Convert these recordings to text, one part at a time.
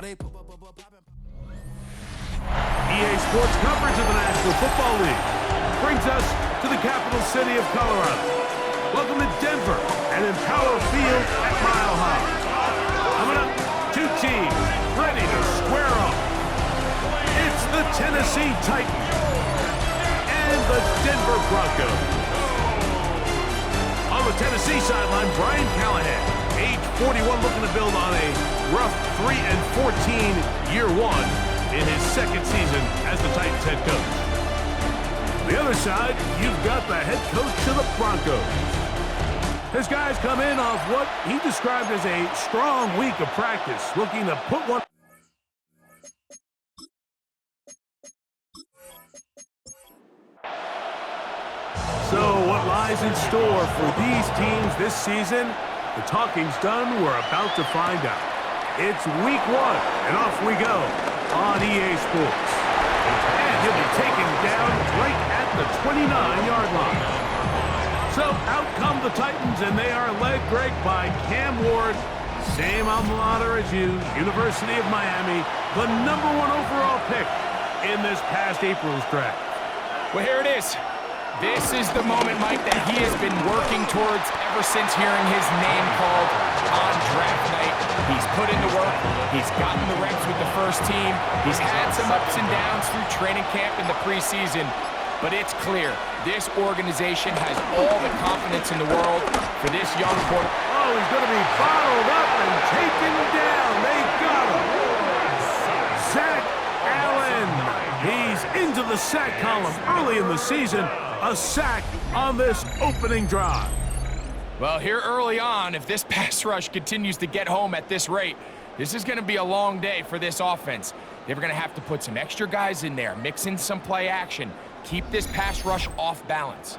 EA Sports coverage of the National Football League brings us to the capital city of Colorado. Welcome to Denver and Empower Field at Mile High. Coming up, two teams ready to square off. It's the Tennessee Titans and the Denver Broncos. On the Tennessee sideline, Brian Callahan, age 41, looking to build on a rough 3-14 year one in his second season as the Titans head coach. On the other side, you've got the head coach of the Broncos. This guy's come in off what he described as a strong week of practice, looking to put one. So what lies in store for these teams this season? The talking's done. We're about to find out. It's week one, and off we go on EA Sports. And he'll be taken down right at the 29-yard line. So out come the Titans, and they are led, Greg, by Cam Ward, same alma mater as you, University of Miami, the #1 overall pick in this past April's draft. Well, here it is. This is the moment, Mike, that he has been working towards ever since hearing his name called on draft night. He's put in the work. He's gotten the reps with the first team. He's had some ups and downs through training camp in the preseason. But it's clear, this organization has all the confidence in the world for this young quarterback. Oh, he's going to be bottled up and taken down. They got him. Zach Allen. He's into the sack column early in the season. A sack on this opening drive. Well, here early on, if this pass rush continues to get home at this rate, this is going to be a long day for this offense. They're going to have to put some extra guys in there, mix in some play action, keep this pass rush off balance.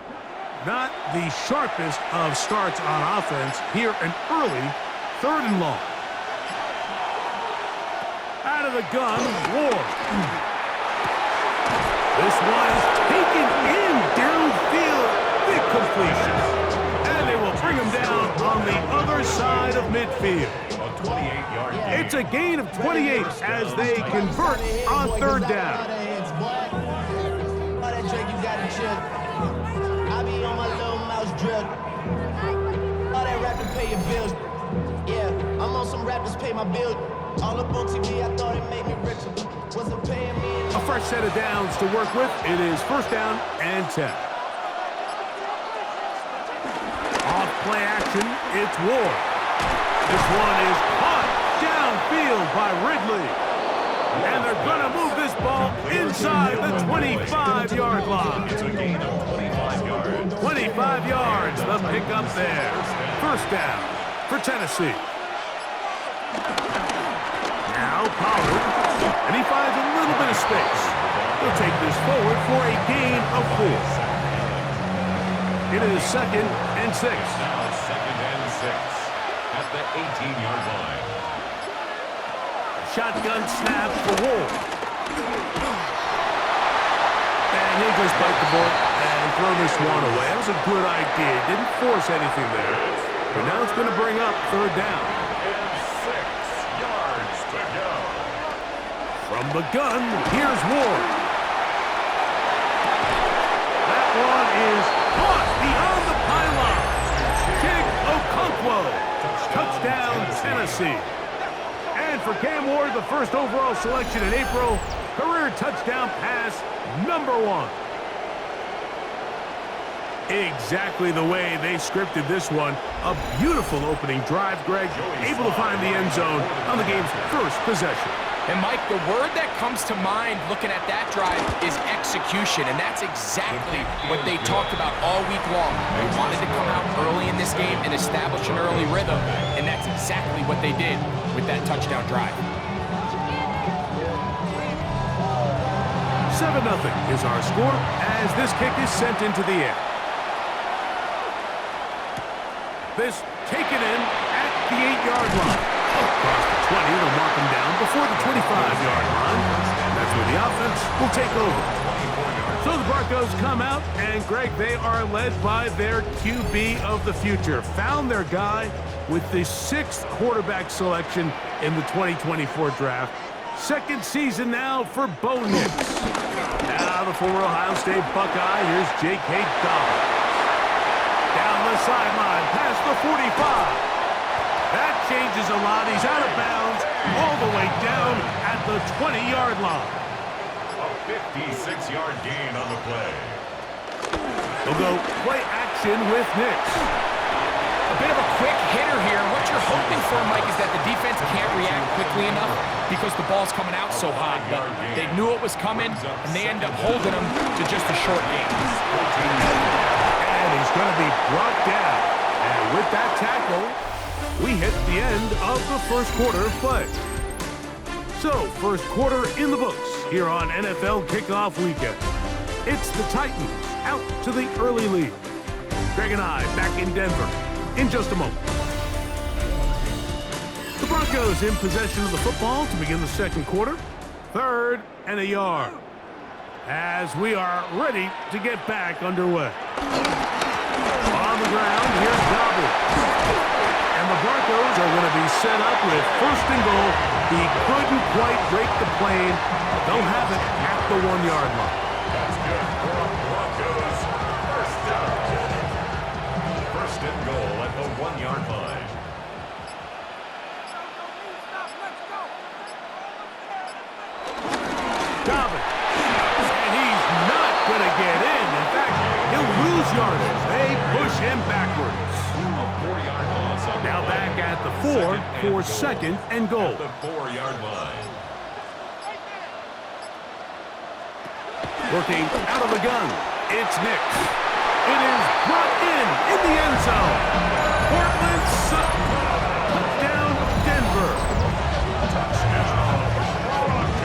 Not the sharpest of starts on offense here, an early 3rd and long. Out of the gun, Ward. This one is taken in downfield, big completion. And they will bring him down on the other side of midfield. It's a gain of 28 as they convert on 3rd down. I'm on some rappers pay my bills. All up on TV, I thought it made me richer. Wasn't paying me. A fresh set of downs to work with. It is 1st down and 10. Off play action, it's Ward. This one is caught downfield by Ridley. And they're going to move this ball inside the 25-yard line. It's a gain of 25 yards. 25 yards, the pickup there. 1st down for Tennessee. Now Pollard, and he finds a little bit of space. He'll take this forward for a gain of 4. It is 2nd and 6. Now 2nd and 6 at the 18-yard line. Shotgun snap for Ward. And he'll just bite the bullet and throw this one away. That was a good idea. Didn't force anything there. But now it's going to bring up 3rd down. From the gun, here's Ward. That one is caught beyond the pylon. Kick Okonkwo. Touchdown, Tennessee. And for Cam Ward, the 1st overall selection in April, career touchdown pass #1. Exactly the way they scripted this one. A beautiful opening drive, Greg. Able to find the end zone on the game's 1st possession. And, Mike, the word that comes to mind looking at that drive is execution, and that's exactly what they talked about all week long. They wanted to come out early in this game and establish an early rhythm, and that's exactly what they did with that touchdown drive. 7-0 is our score as this kick is sent into the air. This taken in at the 8-yard line. Across the 20, they'll mark him down before the 25-yard line. That's where the offense will take over. So the Broncos come out, and Greg, they are led by their QB of the future. Found their guy with the 6th quarterback selection in the 2024 draft. Second season now for Bo Nix. Now the former Ohio State Buckeye, here's J.K. Dobbins. Down the sideline, past the 45. That changes a lot. He's out of bounds all the way down at the 20-yard line. A 56-yard gain on the play. They'll go play action with Nix. A bit of a quick hitter here. What you're hoping for, Mike, is that the defense can't react quickly enough because the ball's coming out so hot. But they knew it was coming, and they end up holding him to just a short gain. And he's going to be brought down. And with that tackle, we hit the end of the first quarter of play. So, first quarter in the books here on NFL Kickoff Weekend. It's the Titans out to the early lead. Greg and I back in Denver in just a moment. The Broncos in possession of the football to begin the second quarter. 3rd and a yard. As we are ready to get back underway. On the ground, here's Dobbins. And the Broncos are going to be set up with 1st and goal. He couldn't quite break the plane. They'll have it at the 1-yard line. That's good for the Broncos. First down. 1st and goal at the 1-yard line. Dobbins. And he's not going to get in. In fact, he'll lose yardage. They push him backwards. A 4-yard loss on the Now play. back at the 4 for 2nd and goal. At the 4-yard line. Working out of the gun, it's Nix. It is brought in the end zone. Portland Sutton. Touchdown, Denver.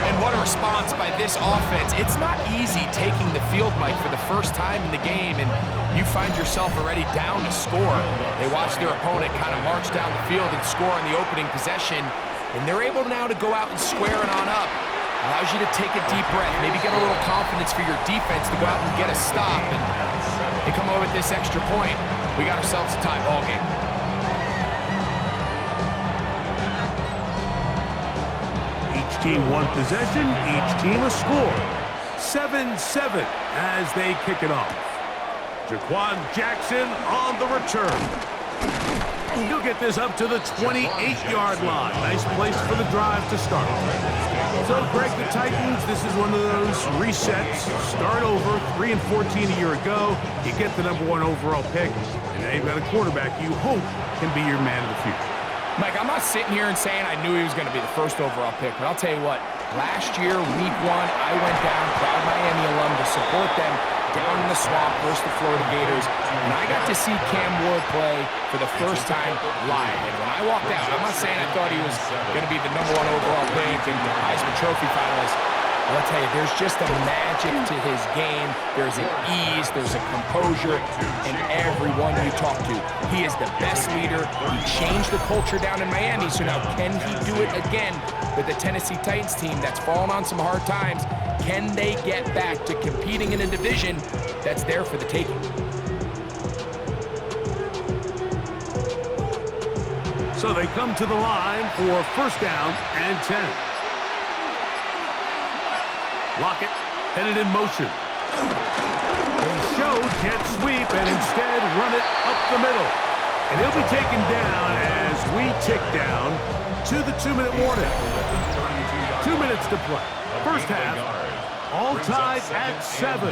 And what a response by this offense. It's not easy taking the field, Mike, for the first time in the game, and you find yourself already down to score. They watch their opponent kind of march down the field and score on the opening possession, and they're able now to go out and square it on up. Allows you to take a deep breath, maybe get a little confidence for your defense to go out and get a stop, and they come away with this extra point. We got ourselves a tie ball game. Each team one possession, each team a score. 7-7 as they kick it off. Jaquan Jackson on the return. He'll get this up to the 28-yard line. Nice place for the drive to start. So, Greg, the Titans, this is one of those resets. Start over, 3-14 a year ago. You get the #1 overall pick, and now you've got a quarterback you hope can be your man of the future. Mike, I'm not sitting here and saying I knew he was going to be the 1st overall pick, but I'll tell you what, last year, week 1, I went down, proud Miami alum, to support them down in the swamp versus the Florida Gators, and I got to see Cam Ward play for the first time live. And when I walked out, I'm not saying I thought he was going to be the #1 overall pick and Heisman Trophy finalist. But I'll tell you, there's just a magic to his game. There's an ease, there's a composure, and everyone you talk to, he is the best leader. He changed the culture down in Miami, so now can he do it again with the Tennessee Titans team that's fallen on some hard times? Can they get back to competing in a division that's there for the taking? So they come to the line for 1st down and 10. Lockett headed in motion. They show jet sweep and instead run it up the middle. And he'll be taken down as we tick down to the 2-minute warning. 2 minutes to play. First half, all tied at 7.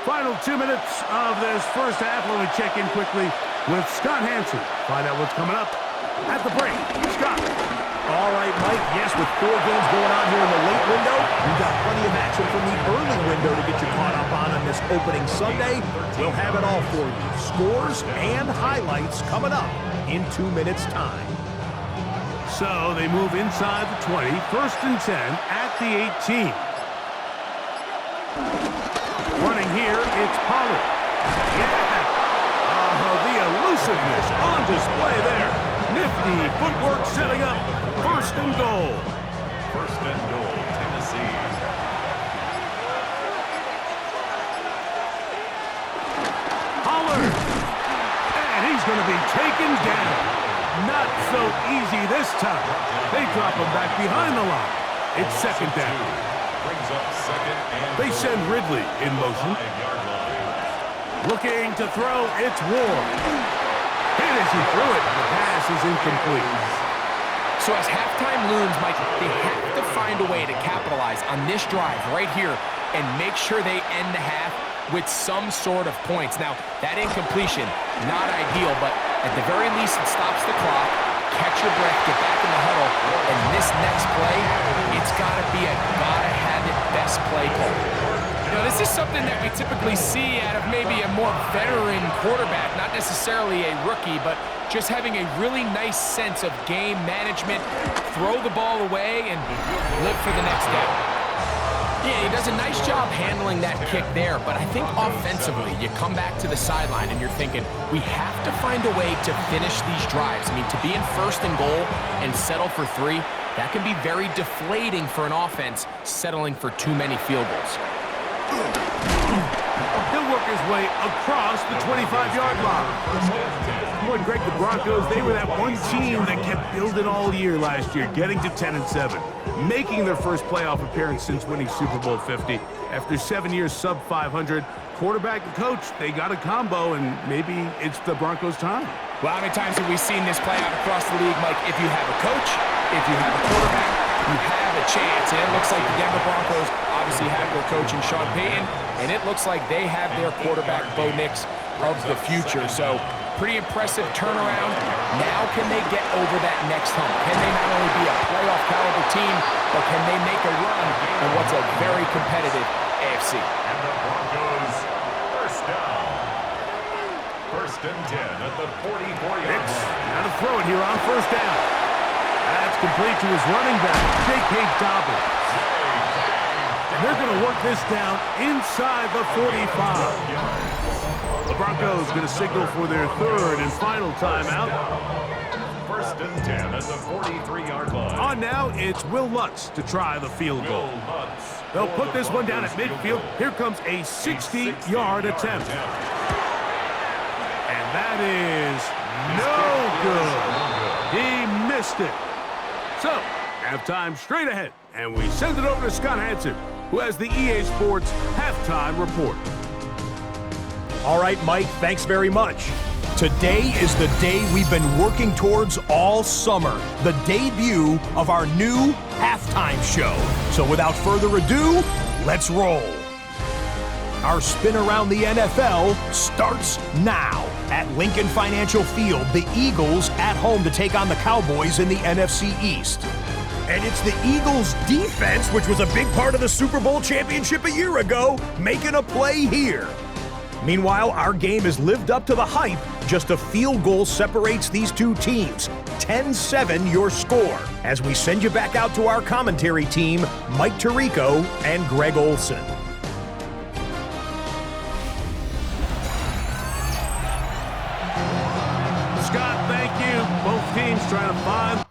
Final 2 minutes of this first half. Let me check in quickly with Scott Hansen. Find out what's coming up at the break. Scott. All right, Mike. Yes, with 4 games going on here in the late window, we've got plenty of action from the early window to get you caught up on this opening Sunday. We'll have it all for you. Scores and highlights coming up in 2 minutes' time. So they move inside the 20. 1st and 10 at the 18. Running here, it's Pollard. Yeah! The elusiveness on display there. Nifty footwork setting up 1st and goal. 1st and goal, Tennessee. Pollard. And he's going to be taken down. Not so easy this time. They drop him back behind the line. It's second down. Brings up second and They send Ridley in motion. 5-yard line. Looking to throw, it's Ward. Hit as he threw it. The pass is incomplete. So as halftime looms, Mike, they have to find a way to capitalize on this drive right here and make sure they end the half with some sort of points. Now, that incompletion, not ideal, but at the very least, it stops the clock. Catch your breath, get back in the huddle, and this next play, it's got to be a gotta-have-it best play call. Now, this is something that we typically see out of maybe a more veteran quarterback, not necessarily a rookie, but just having a really nice sense of game management, throw the ball away, and live for the next down. Yeah, he does a nice job handling that kick there, but I think offensively, you come back to the sideline and you're thinking, we have to find a way to finish these drives. I mean, to be in first and goal and settle for 3, that can be very deflating for an offense settling for too many field goals. He'll work his way across the 25-yard line. Boy, Greg, the Broncos, they were that one team that kept building all year last year, getting to 10-7, making their first playoff appearance since winning Super Bowl 50. After 7 years sub-500, quarterback and coach, they got a combo, and maybe it's the Broncos' time. Well, how many times have we seen this play out across the league, Mike? If you have a coach, if you have a quarterback, you have a chance. And it looks like the Denver Broncos obviously have their coach in Sean Payton, and it looks like they have their quarterback, Bo Nix, of the future. So pretty impressive turnaround. Now can they get over that next hump? Can they not only be a playoff caliber team, but can they make a run in what's a very competitive AFC? And the Broncos, first down. First and 10 at the 44-yard Nix, line. now to throw it here on first down. That's complete to his running back, J.K. Dobbins. And they're going to work this down inside the 45. The Broncos going to signal for their third and final timeout. First and 10 at the 43-yard line. On now, it's Will Lutz to try the field goal. Will Lutz. They'll put this one down at midfield. Here comes a 60-yard attempt. And that is no good. He missed it. So, halftime straight ahead. And we send it over to Scott Hansen, who has the EA Sports halftime report. All right, Mike, thanks very much. Today is the day we've been working towards all summer, the debut of our new halftime show. So without further ado, let's roll. Our spin around the NFL starts now. At Lincoln Financial Field, the Eagles at home to take on the Cowboys in the NFC East. And it's the Eagles' defense, which was a big part of the Super Bowl championship a year ago, making a play here. Meanwhile, our game has lived up to the hype. Just a field goal separates these two teams. 10-7 your score. As we send you back out to our commentary team, Mike Tirico and Greg Olson. Scott, thank you. Both teams trying to find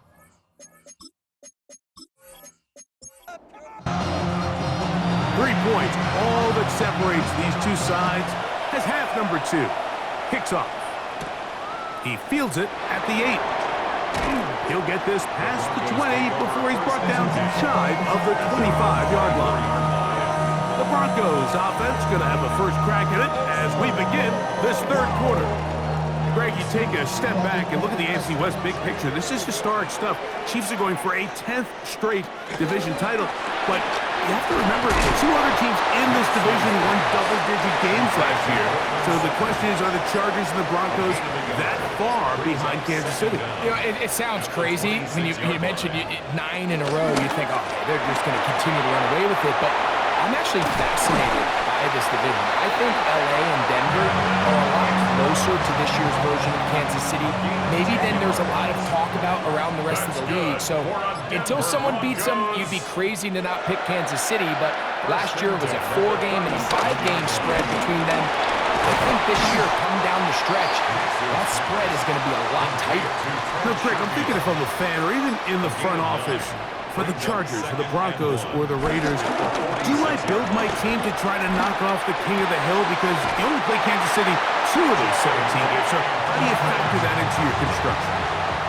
3 points. All that separates these two sides as half number 2. Kicks off. He fields it at the 8. He'll get this past the 20 before he's brought down shy of the 25-yard line. The Broncos offense going to have a first crack at it as we begin this third quarter. Greg, you take a step back and look at the AFC West big picture. This is historic stuff. Chiefs are going for a 10th straight division title, but you have to remember the 2 other teams in this division won double-digit games last year. So the question is, are the Chargers and the Broncos that far behind Kansas City? You know, it sounds crazy when you mentioned 9 in a row. You think, oh, they're just going to continue to run away with it. But I'm actually fascinated by this division. I think LA and Denver are a lot closer to this year's version of Kansas City. Maybe then there's a lot of talk about around the rest of the league. So until someone beats them, you'd be crazy to not pick Kansas City. But last year was a 4-game and a 5-game spread between them. I think this year, coming down the stretch, that spread is going to be a lot tighter. No, Greg, I'm thinking if I'm a fan or even in the front office, for the Chargers, for the Broncos, or the Raiders, do I build my team to try to knock off the king of the hill? Because you only play Kansas City 2 of those 17 games. So how do you factor that into your construction?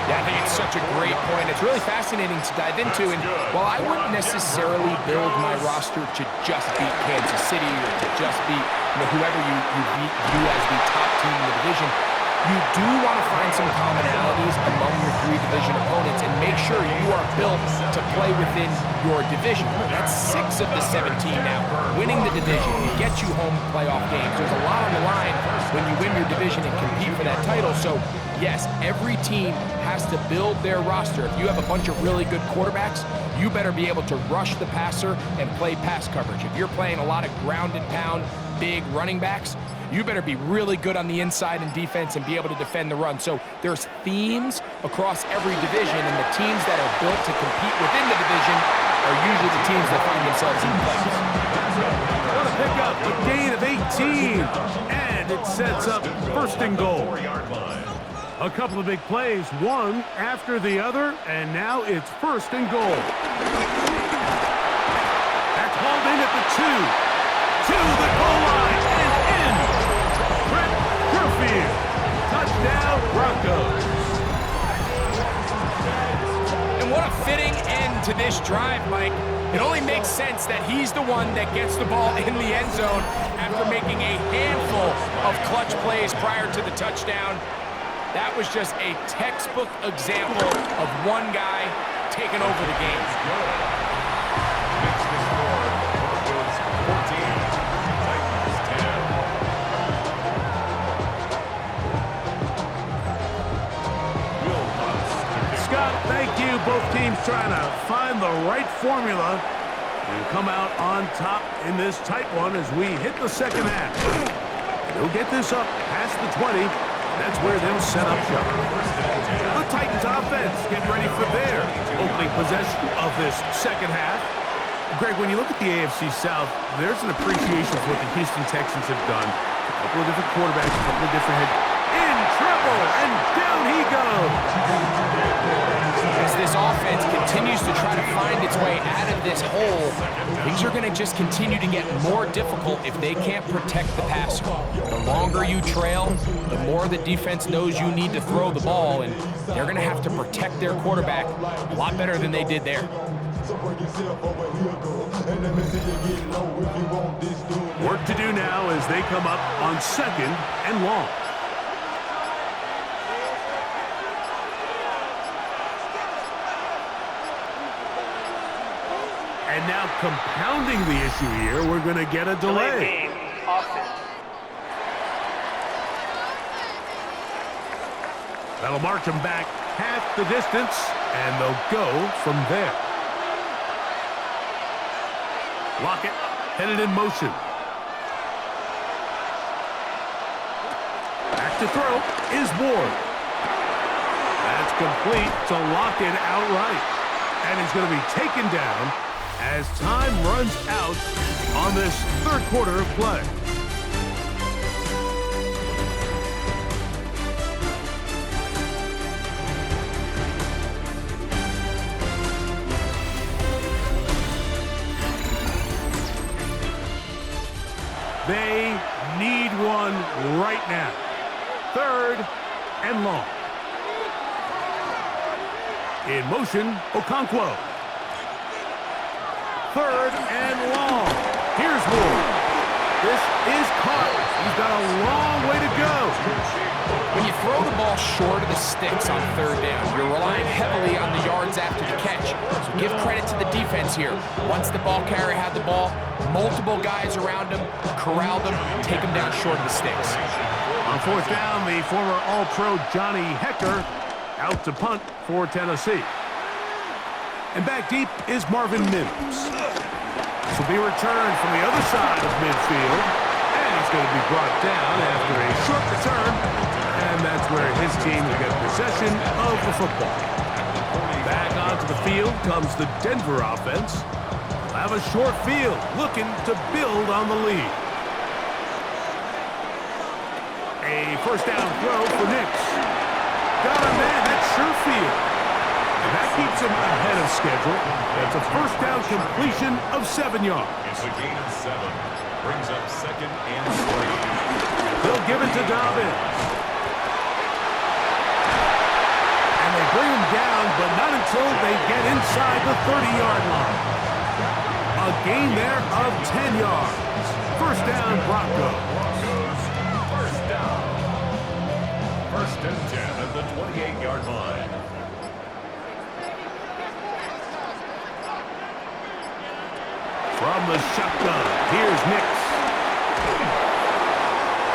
Yeah, I think it's such a great point. It's really fascinating to dive into. And while I wouldn't necessarily build my roster to just beat Kansas City or to just beat whoever you view as the top team in the division, you do want to find some commonalities among your 3 division opponents and make sure you are built to play within your division. That's 6 of the 17 now. Winning the division gets you home playoff games. There's a lot on the line when you win your division and compete for that title. So, yes, every team has to build their roster. If you have a bunch of really good quarterbacks, you better be able to rush the passer and play pass coverage. If you're playing a lot of ground and pound, big running backs, you better be really good on the inside in defense and be able to defend the run. So there's themes across every division, and the teams that are built to compete within the division are usually the teams that find themselves in the playoffs. What a pickup, a gain of 18, and it sets up first and goal. A couple of big plays, one after the other, and now it's first and goal. That's hauled in at the 2, to the goal line, and in. Brett Kerfield, touchdown Broncos. And what a fitting end to this drive, Mike. It only makes sense that he's the one that gets the ball in the end zone after making a handful of clutch plays prior to the touchdown. That was just a textbook example of one guy taking over the game. Makes the score. Broncos 14, Titans 10. Scott, thank you. Both teams trying to find the right formula and come out on top in this tight one as we hit the second half. They'll get this up past the 20. That's where they'll set up shop. The Titans offense getting ready for their opening possession of this second half. Greg, when you look at the AFC South, there's an appreciation for what the Houston Texans have done. A couple of different quarterbacks, a couple of different heads. In trouble, and down he goes. As this offense continues to try to find its way out of this hole, things are going to just continue to get more difficult if they can't protect the passer. The longer you trail, the more the defense knows you need to throw the ball, and they're going to have to protect their quarterback a lot better than they did there. Work to do now as they come up on 2nd and long. And now compounding the issue here, we're going to get a delay. That'll march them back half the distance, and they'll go from there. Lockett headed in motion. Back to throw is Ward. That's complete to Lockett outright. And he's going to be taken down as time runs out on this third quarter of play. They need one right now. 3rd and long. In motion, Okonkwo. 3rd and long. Here's Ward. This is caught. He's got a long way to go. When you throw the ball short of the sticks on 3rd down, you're relying heavily on the yards after the catch. So give credit to the defense here. Once the ball carrier had the ball, multiple guys around him, corralled him, take him down short of the sticks. On 4th down, the former All-Pro Johnny Hecker out to punt for Tennessee. And back deep is Marvin Mims. This will be returned from the other side of midfield. And he's going to be brought down after a short return. And that's where his team will get possession of the football. Back onto the field comes the Denver offense. They'll have a short field looking to build on the lead. A first down throw for Nix. Got a man, that's Sherfield. And that keeps him ahead of schedule. That's a first down completion of 7 yards. It's a gain of 7. Brings up 2nd and 3. They'll give it to Dobbins. And they bring him down, but not until they get inside the 30-yard line. A gain there of 10 yards. First down, Broncos. First down. First and 10 at the 28-yard line. From the shotgun, here's Nix.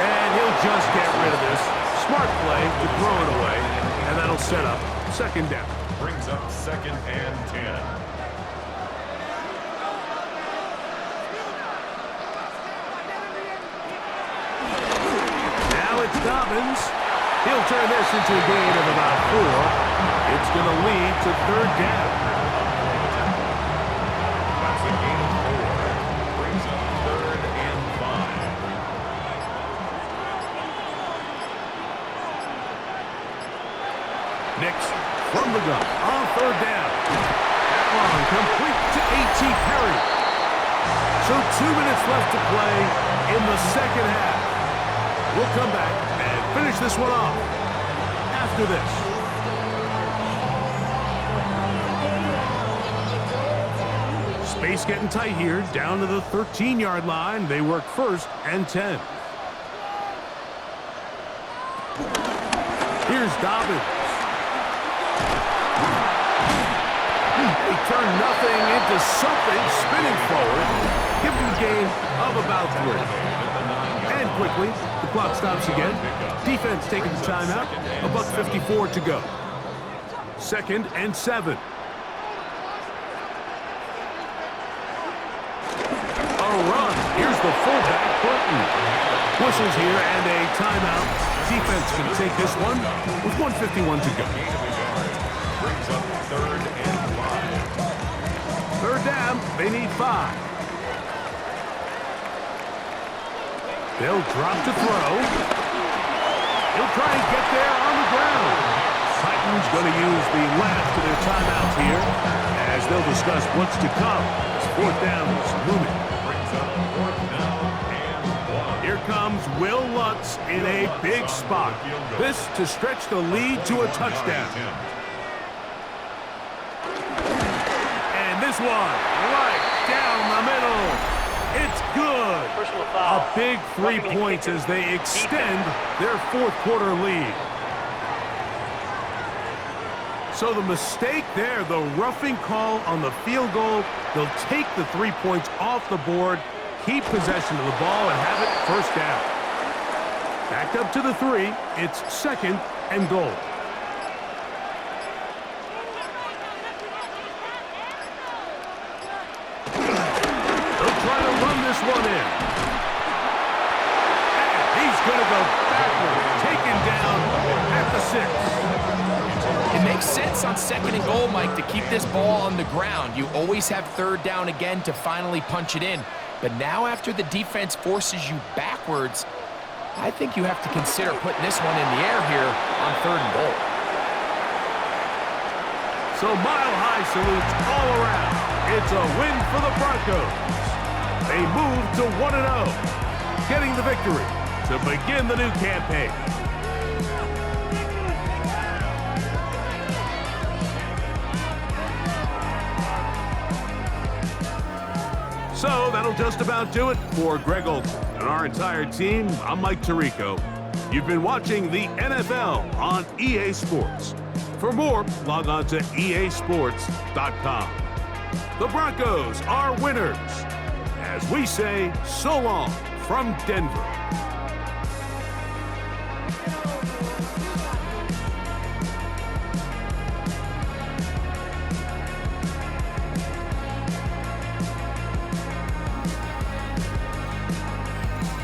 And he'll just get rid of this. Smart play to throw it away, and that'll set up second down. Brings up second and 10. Now it's Dobbins. He'll turn this into a gain of about 4. It's going to lead to third down. That's a gain of 4. Brings up third and 5. Nix from the gun on third down. That one complete to A.T. Perry. So 2 minutes left to play in the second half. We'll come back and finish this one off after this. Space getting tight here, down to the 13-yard line. They work first and 10. Here's Dobbins. They turn nothing into something, spinning forward. Give them a gain of about 3. And quickly, the clock stops again. Defense taking the timeout. $1:54 to go. Second and 7. A run. Here's the fullback, Burton. Whistles here and a timeout. Defense can take this one with 1:51 to go. Brings up third and 5. Third down, they need 5. They'll drop to throw. He'll try and get there on the ground. Titans going to use the last of their timeouts here as they'll discuss what's to come as fourth down is looming. Brings up fourth down and 1. Here comes Will Lutz in a big spot. This to stretch the lead to a touchdown. And this one right down the middle. It's good. A big 3 points as they extend their fourth quarter lead. So the mistake there, the roughing call on the field goal, they'll take the 3 points off the board, keep possession of the ball, and have it first down. Backed up to the 3, it's second and goal. This one in. And he's going to go backwards, taken down at the 6. It makes sense on second and goal, Mike, to keep this ball on the ground. You always have third down again to finally punch it in. But now after the defense forces you backwards, I think you have to consider putting this one in the air here on third and goal. So mile-high salutes all around. It's a win for the Broncos. They move to 1-0, getting the victory to begin the new campaign. So that'll just about do it for Greg Olson and our entire team. I'm Mike Tirico. You've been watching the NFL on EA Sports. For more, log on to easports.com. The Broncos are winners. As we say, so long from Denver.